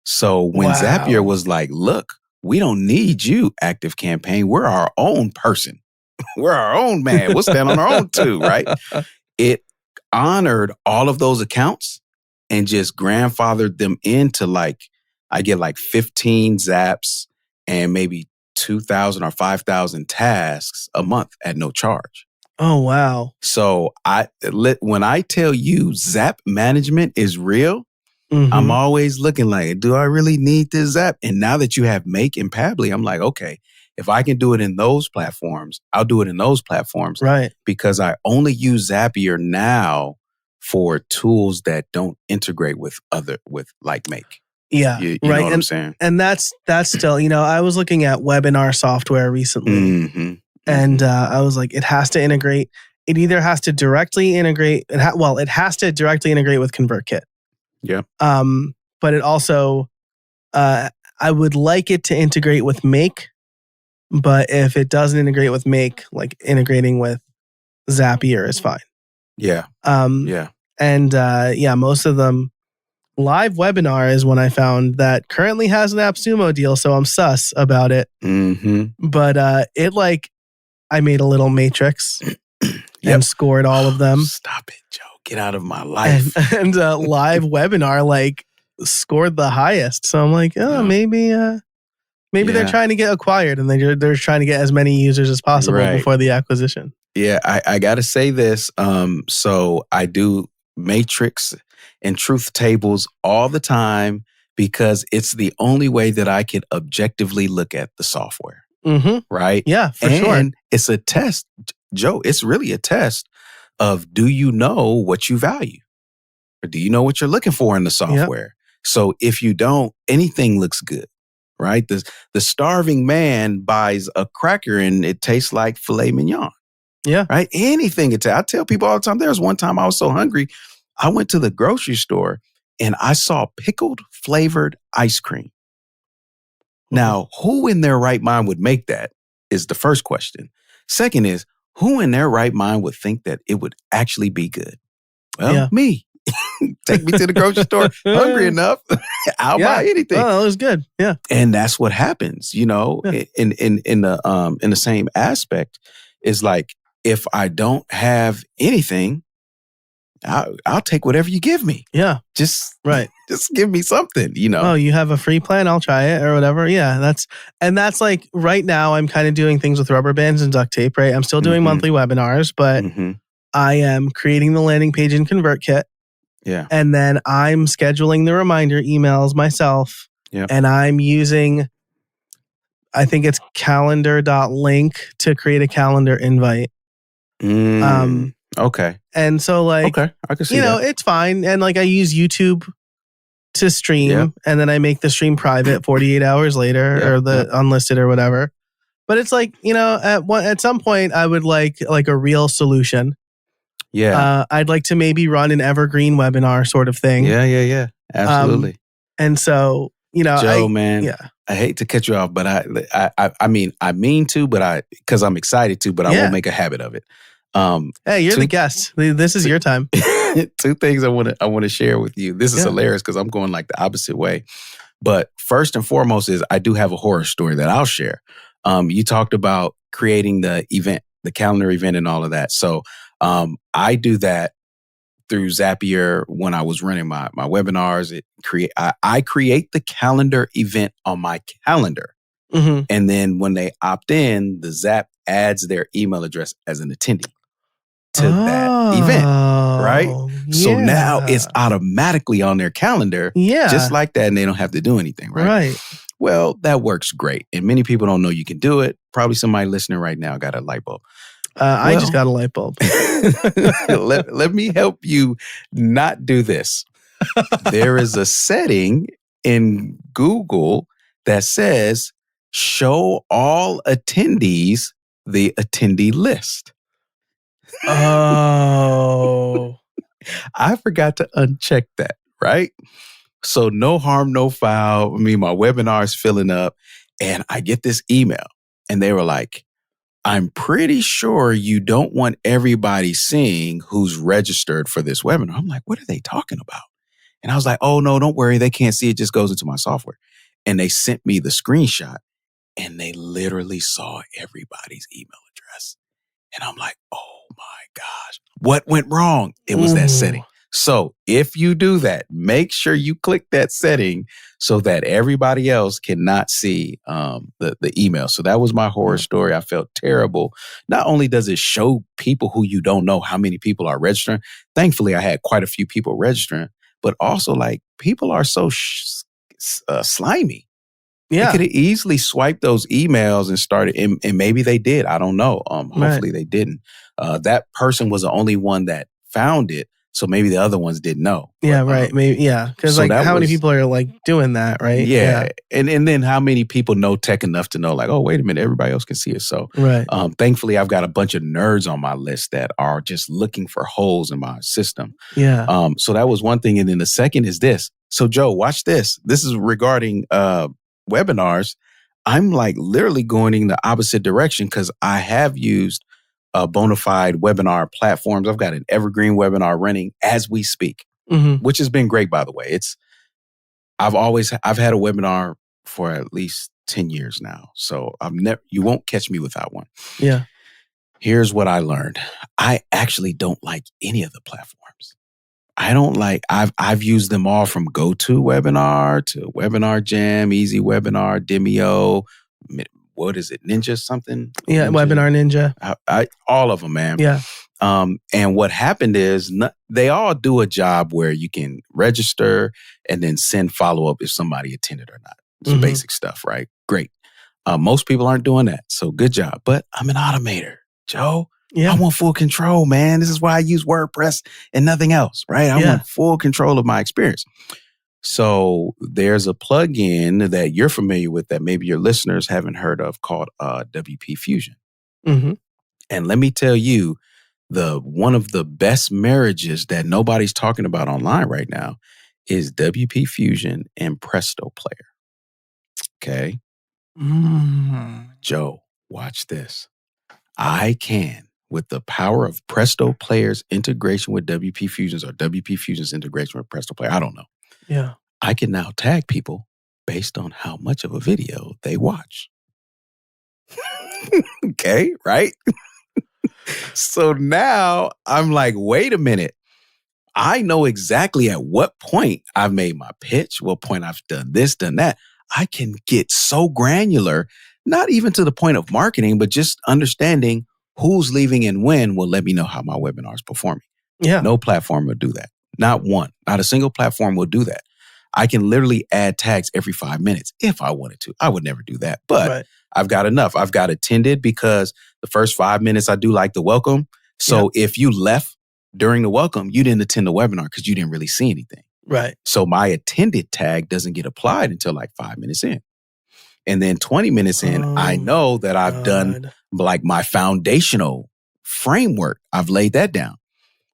So when Zapier was like, look, we don't need you, ActiveCampaign. We're our own person. We're our own man. We'll stand on our own too, right? It honored all of those accounts and just grandfathered them into I get 15 zaps and maybe 2,000 or 5,000 tasks a month at no charge. Oh, wow. So when I tell you Zap management is real, I'm always looking like, do I really need this Zap? And now that you have Make and Pabbly, I'm like, okay, if I can do it in those platforms, I'll do it in those platforms. Right. Because I only use Zapier now for tools that don't integrate with Make. Yeah. You know what I'm saying? And that's still, I was looking at webinar software recently and I was like, it has to integrate. It either has to directly integrate. It has to directly integrate with ConvertKit. Yeah. But it also, I would like it to integrate with Make. But if it doesn't integrate with Make, like integrating with Zapier is fine. Yeah. And most of them Live Webinar is one I found that currently has an AppSumo deal, so I'm sus about it. Mm-hmm. But I made a little matrix and scored all of them. Stop it, Joe. Get out of my life. And Live Webinar like scored the highest. So I'm like, maybe they're trying to get acquired and they're trying to get as many users as possible before the acquisition. Yeah, I got to say this. So I do matrix and truth tables all the time because it's the only way that I can objectively look at the software. Mm-hmm. Right? Yeah, for sure. And it's a test, Joe. It's really a test of, do you know what you value? Or do you know what you're looking for in the software? Yep. So if you don't, anything looks good, right? The starving man buys a cracker and it tastes like filet mignon. Yeah. Right? Anything. I tell people all the time, there was one time I was so hungry, I went to the grocery store and I saw pickled flavored ice cream. Now, who in their right mind would make that is the first question. Second is, who in their right mind would think that it would actually be good? Well, me. Take me to the grocery store, hungry enough, I'll buy anything. Oh, it was good. Yeah. And that's what happens, in the same aspect is like, if I don't have anything, I'll take whatever you give me. Yeah. Just give me something, Oh, you have a free plan? I'll try it or whatever. Yeah. That's like right now I'm kind of doing things with rubber bands and duct tape, right? I'm still doing monthly webinars, but I am creating the landing page in ConvertKit. Yeah. And then I'm scheduling the reminder emails myself. Yeah. And I'm using, I think it's calendar.link to create a calendar invite. Okay. And so I can see that. It's fine. And I use YouTube to stream and then I make the stream private 48 hours later or the unlisted or whatever. But it's at some point I would like a real solution. Yeah. I'd like to maybe run an evergreen webinar sort of thing. Yeah. Absolutely. And so, Joe, I hate to cut you off, but I mean to, but because I'm excited to, but I won't make a habit of it. Hey, you're the guest. This is your time. Two things I want to share with you. This is hilarious because I'm going like the opposite way. But first and foremost is I do have a horror story that I'll share. You talked about creating the event, the calendar event and all of that. So I do that through Zapier when I was running my webinars. I create the calendar event on my calendar. Mm-hmm. And then when they opt in, the Zap adds their email address as an attendee to that event, right? So now it's automatically on their calendar, just like that, and they don't have to do anything, right? Right. Well, that works great. And many people don't know you can do it. Probably somebody listening right now got a light bulb. I just got a light bulb. let me help you not do this. There is a setting in Google that says, show all attendees the attendee list. Oh. I forgot to uncheck that, right? So no harm, no foul. My webinar is filling up and I get this email and they were like, I'm pretty sure you don't want everybody seeing who's registered for this webinar. I'm like, what are they talking about? And I was like, oh, no, don't worry. They can't see it. Just goes into my software. And they sent me the screenshot and they literally saw everybody's email address. And I'm like, oh my gosh, what went wrong? It was that setting. So if you do that, make sure you click that setting so that everybody else cannot see the email. So that was my horror story. I felt terrible. Not only does it show people who you don't know how many people are registering. Thankfully, I had quite a few people registering, but also people are so slimy. Yeah. They could have easily swiped those emails and started, and maybe they did. I don't know. Hopefully they didn't. That person was the only one that found it. So maybe the other ones didn't know. Yeah, right. Maybe, yeah. Because how many people are doing that, right? Yeah. And then how many people know tech enough to know oh, wait a minute, everybody else can see it. So thankfully, I've got a bunch of nerds on my list that are just looking for holes in my system. Yeah. So that was one thing. And then the second is this. So Joe, watch this. This is regarding webinars. I'm literally going in the opposite direction because I have used bona fide webinar platforms. I've got an evergreen webinar running as we speak, which has been great, by the way. I've had a webinar for at least 10 years now. So you won't catch me without one. Yeah. Here's what I learned. I actually don't like any of the platforms. I don't like, I've used them all from GoToWebinar to Webinar Jam, Easy Webinar, Demio, what is it, Ninja something? Yeah, Ninja? Webinar Ninja. All of them, man. Yeah. And what happened is they all do a job where you can register and then send follow-up if somebody attended or not. Some basic stuff, right? Great. Most people aren't doing that. So good job. But I'm an automator, Joe. Yeah. I want full control, man. This is why I use WordPress and nothing else, right? I want full control of my experience. So there's a plugin that you're familiar with that maybe your listeners haven't heard of called WP Fusion. Mm-hmm. And let me tell you, one of the best marriages that nobody's talking about online right now is WP Fusion and Presto Player. Okay. Joe, watch this. I can, with the power of Presto Player's integration with WP Fusion's or WP Fusion's integration with Presto Player, I don't know. Yeah. I can now tag people based on how much of a video they watch. Okay, right? So now I'm like, wait a minute. I know exactly at what point I've made my pitch, what point I've done this, done that. I can get so granular, not even to the point of marketing, but just understanding who's leaving and when will let me know how my webinar is performing. Yeah. No platform will do that. Not one. Not a single platform will do that. I can literally add tags every 5 minutes if I wanted to. I would never do that. But I've got enough. I've got attended because the first 5 minutes I do like the welcome. So if you left during the welcome, you didn't attend the webinar because you didn't really see anything. Right. So my attended tag doesn't get applied until like 5 minutes in. And then 20 minutes in, I know that I've done like my foundational framework. I've laid that down.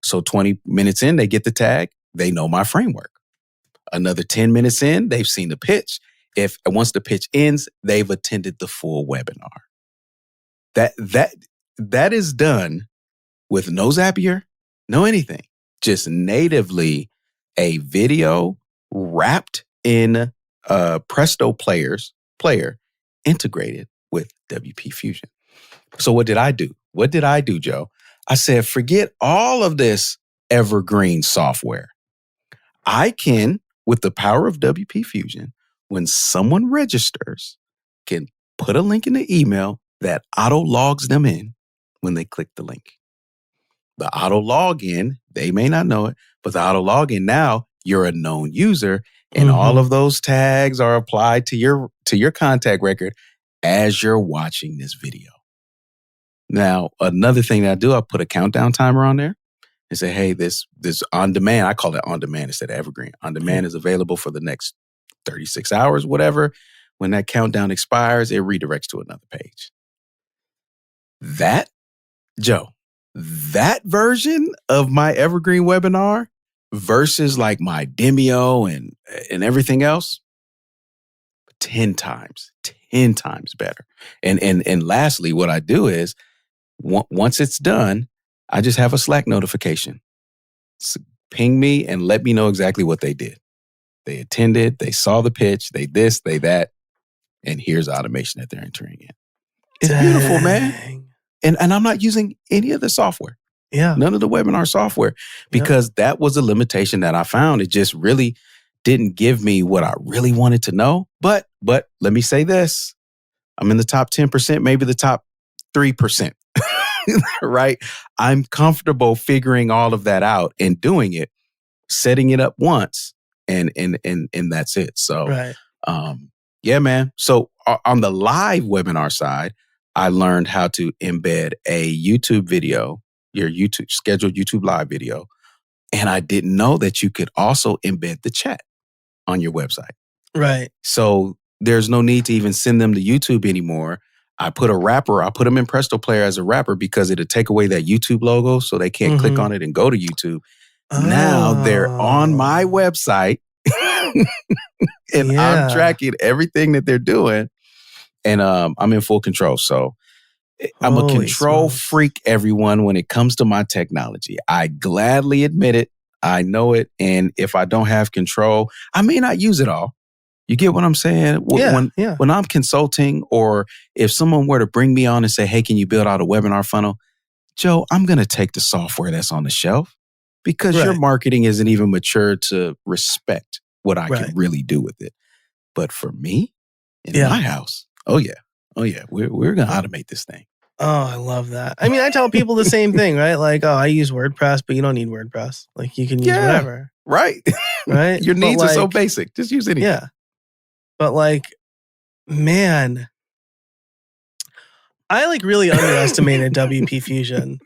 So 20 minutes in, they get the tag. They know my framework. Another 10 minutes in, they've seen the pitch. Once the pitch ends, they've attended the full webinar. That is done with no Zapier, no anything. Just natively a video wrapped in Presto Player integrated with WP Fusion. So what did I do? What did I do, Joe? I said, forget all of this evergreen software. I can, with the power of WP Fusion, when someone registers, can put a link in the email that auto logs them in when they click the link. The auto login, they may not know it, but the auto login now, you're a known user, and all of those tags are applied to your contact record as you're watching this video. Now, another thing that I do, I put a countdown timer on there and say, hey, this on demand, I call it on demand instead of evergreen. On demand is available for the next 36 hours, whatever. When that countdown expires, it redirects to another page. That, Joe, that version of my evergreen webinar versus like my Demio and everything else, 10 times better. And lastly, what I do is once it's done, I just have a Slack notification. So ping me and let me know exactly what they did. They attended, they saw the pitch, they this, they that, and here's automation that they're entering in. It's beautiful, man. And I'm not using any of the software. Yeah. None of the webinar software, because that was a limitation that I found. It just really didn't give me what I really wanted to know. But let me say this. I'm in the top 10%, maybe the top 3%, right? I'm comfortable figuring all of that out and doing it, setting it up once, and that's it. So, yeah, man. So on the live webinar side, I learned how to embed a YouTube video, your scheduled YouTube live video. And I didn't know that you could also embed the chat on your website. Right. So there's no need to even send them to YouTube anymore. I put them in Presto Player as a wrapper because it'll take away that YouTube logo so they can't click on it and go to YouTube. Now they're on my website and I'm tracking everything that they're doing. And I'm in full control. So I'm a control freak, everyone, when it comes to my technology. I gladly admit it. I know it. And if I don't have control, I may not use it all. You get what I'm saying? When I'm consulting, or if someone were to bring me on and say, hey, can you build out a webinar funnel? Joe, I'm going to take the software that's on the shelf because your marketing isn't even mature to respect what I can really do with it. But for me, in my house, oh yeah, we're going to automate this thing. Oh, I love that. I mean, I tell people the same thing, right? Like, oh, I use WordPress, but you don't need WordPress. Like, you can use whatever. Right. Right? Your needs are so basic. Just use anything. Yeah. But like, man, I like really underestimated WP Fusion.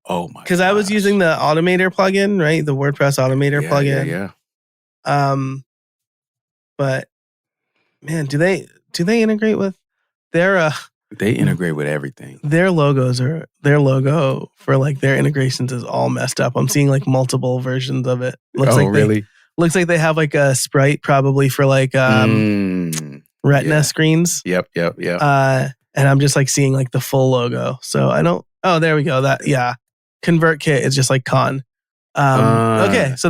Oh my! Because I was using the Automator plugin, right? The WordPress Automator plugin. Yeah. But man, do they integrate with their? They integrate with everything. Their logo for like their integrations is all messed up. I'm seeing like multiple versions of it. Really? Looks like they have like a sprite probably for like Retina screens. Yep. And I'm just like seeing like the full logo. So I don't. Oh, there we go. ConvertKit is just like con. Okay, so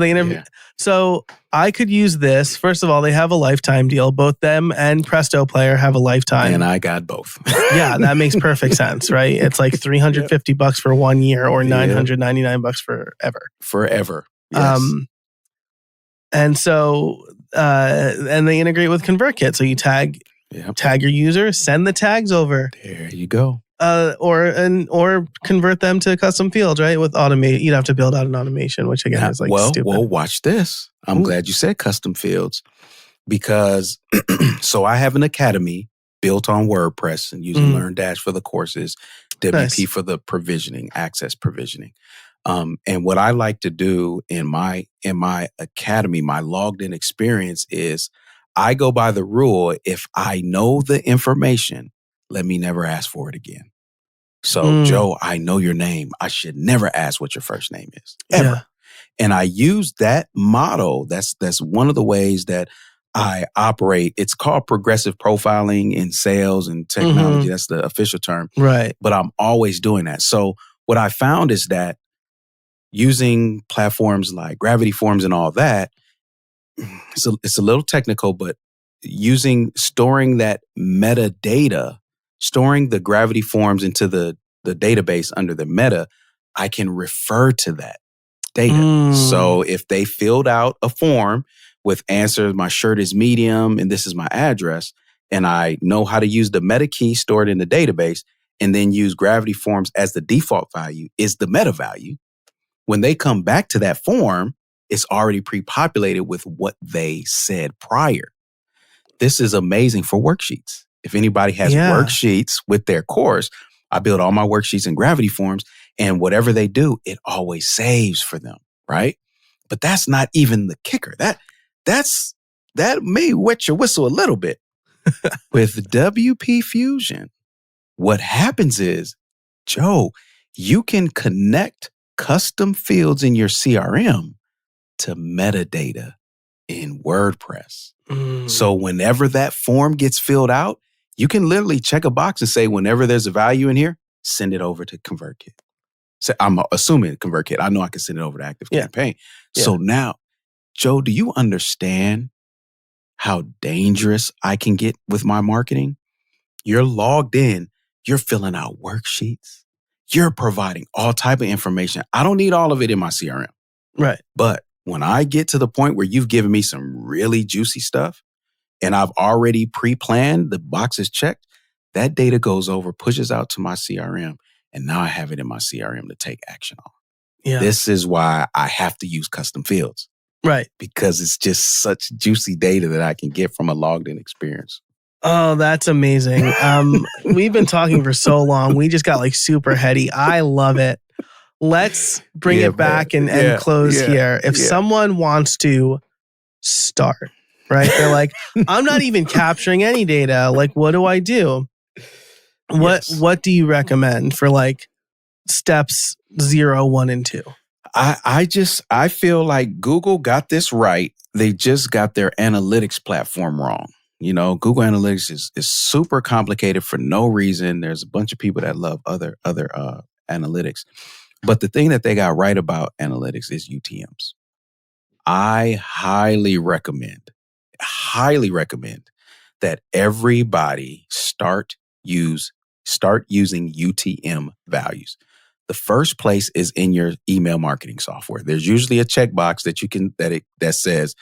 So I could use this. First of all, they have a lifetime deal. Both them and Presto Player have a lifetime. And I got both. Yeah, that makes perfect sense, right? It's like $350 for 1 year or $999 forever. Forever. Yes. And so and they integrate with ConvertKit. So you tag your user, send the tags over. There you go. Or convert them to custom fields, right? With automate, you'd have to build out an automation, which again is like stupid. Well, watch this. I'm glad you said custom fields because so I have an academy built on WordPress and using LearnDash for the courses, WP for the provisioning, access provisioning. And what I like to do in my academy, my logged in experience is I go by the rule: if I know the information, let me never ask for it again. So, Joe, I know your name. I should never ask what your first name is, ever. Yeah. And I use that model. That's one of the ways that I operate. It's called progressive profiling in sales and technology. That's the official term. Right. But I'm always doing that. So what I found is that using platforms like Gravity Forms and all that, it's a little technical, but storing that metadata, storing the Gravity Forms into the database under the meta, I can refer to that data. So if they filled out a form with answers, my shirt is medium and this is my address, and I know how to use the meta key stored in the database and then use Gravity Forms as the default value is the meta value. When they come back to that form, it's already pre-populated with what they said prior. This is amazing for worksheets. If anybody has worksheets with their course, I build all my worksheets in Gravity Forms, and whatever they do, it always saves for them, right? But that's not even the kicker. That may wet your whistle a little bit. With WP Fusion, what happens is, Joe, you can connect custom fields in your CRM to metadata in WordPress. So whenever that form gets filled out, you can literally check a box and say, whenever there's a value in here, send it over to ConvertKit. So I'm assuming ConvertKit. I know I can send it over to ActiveCampaign. Yeah. So now, Joe, do you understand how dangerous I can get with my marketing? You're logged in. You're filling out worksheets. You're providing all type of information. I don't need all of it in my CRM. Right. But when I get to the point where you've given me some really juicy stuff and I've already pre-planned, the box is checked, that data goes over, pushes out to my CRM, and now I have it in my CRM to take action on. Yeah. This is why I have to use custom fields. Right. Because it's just such juicy data that I can get from a logged in experience. Oh, that's amazing. We've been talking for so long. We just got like super heady. I love it. Let's bring it back and close here. If someone wants to start, right? They're like, I'm not even capturing any data. Like, what do I do? What do you recommend for like steps 0, 1, and 2? I feel like Google got this right. They just got their analytics platform wrong. You know, Google Analytics is super complicated for no reason. There's a bunch of people that love other analytics. But the thing that they got right about analytics is UTMs. I highly recommend highly recommend that everybody start using UTM values. The first place is in your email marketing software. There's usually a checkbox that you can that says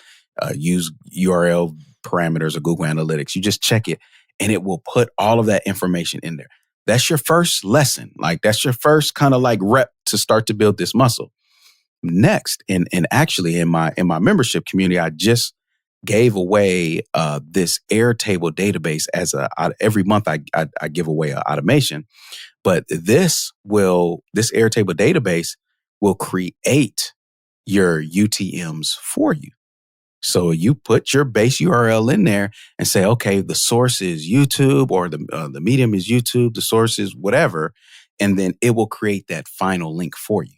use URL parameters or Google Analytics. You just check it, and it will put all of that information in there. That's your first lesson. Like that's your first kind of like rep to start to build this muscle. Next, and actually in my membership community, I just gave away this Airtable database as every month I give away an automation. But this Airtable database will create your UTMs for you. So you put your base URL in there and say, okay, the source is YouTube, or the medium is YouTube, the source is whatever, and then it will create that final link for you.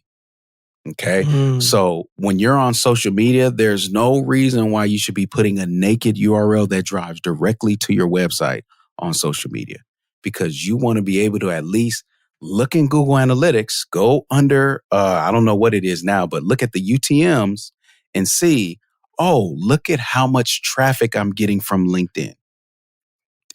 Okay. So when you're on social media, there's no reason why you should be putting a naked URL that drives directly to your website on social media, because you want to be able to at least look in Google Analytics, go under, I don't know what it is now, but look at the UTMs and see, oh, look at how much traffic I'm getting from LinkedIn.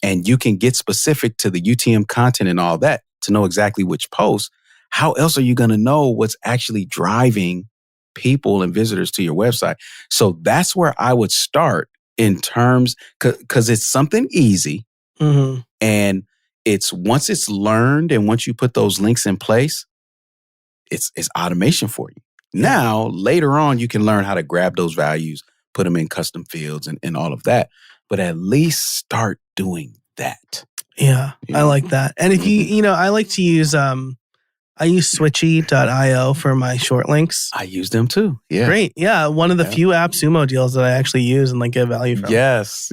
And you can get specific to the UTM content and all that to know exactly which post. How else are you going to know what's actually driving people and visitors to your website? So that's where I would start in terms, because it's something easy. Mm-hmm. And it's once it's learned and once you put those links in place, it's automation for you. Now, later on, you can learn how to grab those values, put them in custom fields and all of that. But at least start doing that. Yeah, I like that. And if I like to use... I use Switchy.io for my short links. I use them too. Yeah. Great. Yeah. One of the few AppSumo deals that I actually use and like get value from. Yes.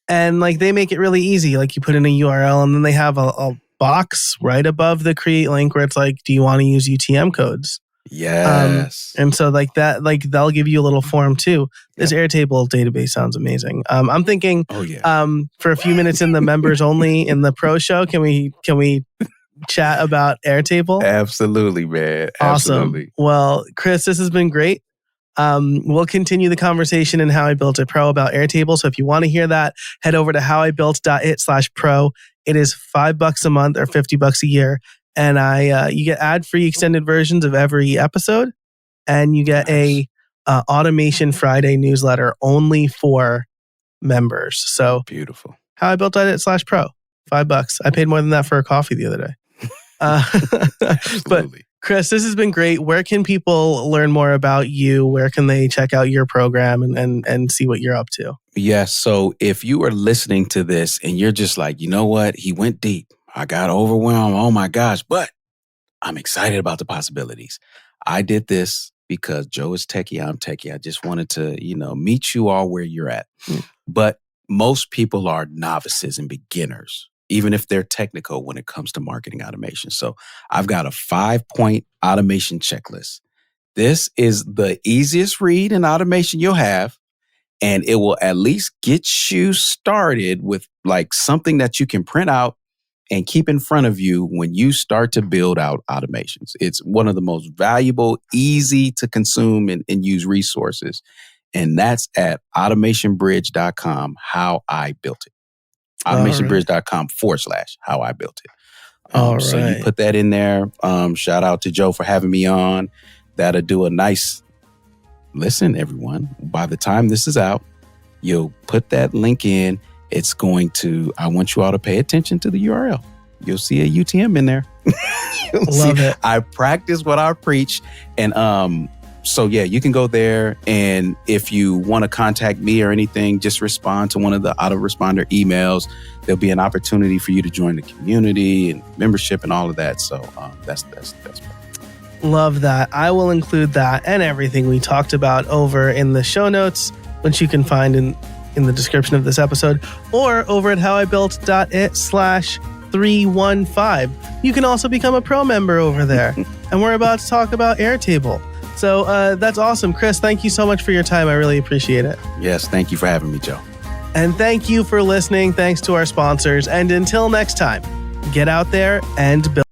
And like they make it really easy. Like you put in a URL and then they have a box right above the create link where it's like, do you want to use UTM codes? Yes. And so like that, like they'll give you a little form too. This Airtable database sounds amazing. I'm thinking, for a few minutes in the members only in the pro show, can we chat about Airtable? Absolutely, man. Awesome. Absolutely. Well, Chris, this has been great. We'll continue the conversation in How I Built It Pro about Airtable. So if you want to hear that, head over to howibuilt.it/pro. It is $5 a month or $50 a year. And you get ad-free extended versions of every episode. And you get a Automation Friday newsletter only for members. So beautiful. howibuilt.it/pro. $5. I paid more than that for a coffee the other day. But Chris, this has been great. Where can people learn more about you? Where can they check out your program and see what you're up to? Yes. So if you are listening to this and you're just like, you know what? He went deep. I got overwhelmed. Oh my gosh. But I'm excited about the possibilities. I did this because Joe is techie. I'm techie. I just wanted to, meet you all where you're at. But most people are novices and beginners, even if they're technical when it comes to marketing automation. So I've got a 5-point automation checklist. This is the easiest read in automation you'll have, and it will at least get you started with like something that you can print out and keep in front of you when you start to build out automations. It's one of the most valuable, easy to consume and use resources. And that's at automationbridge.com, how I built it. automationbridge.com/how I built it. So you put that in there. Shout out to Joe for having me on. That'll do a nice listen, everyone. By the time this is out, you'll put that link in. I want you all to pay attention to the URL. You'll see a UTM in there. Love it. I practice what I preach. And so yeah, you can go there. And if you want to contact me or anything, just respond to one of the autoresponder emails. There'll be an opportunity for you to join the community and membership and all of that. So that's perfect. Love that. I will include that and everything we talked about over in the show notes, which you can find in the description of this episode, or over at howibuilt.it/315. You can also become a pro member over there. And we're about to talk about Airtable. So that's awesome. Chris, thank you so much for your time. I really appreciate it. Yes, thank you for having me, Joe. And thank you for listening. Thanks to our sponsors. And until next time, get out there and build.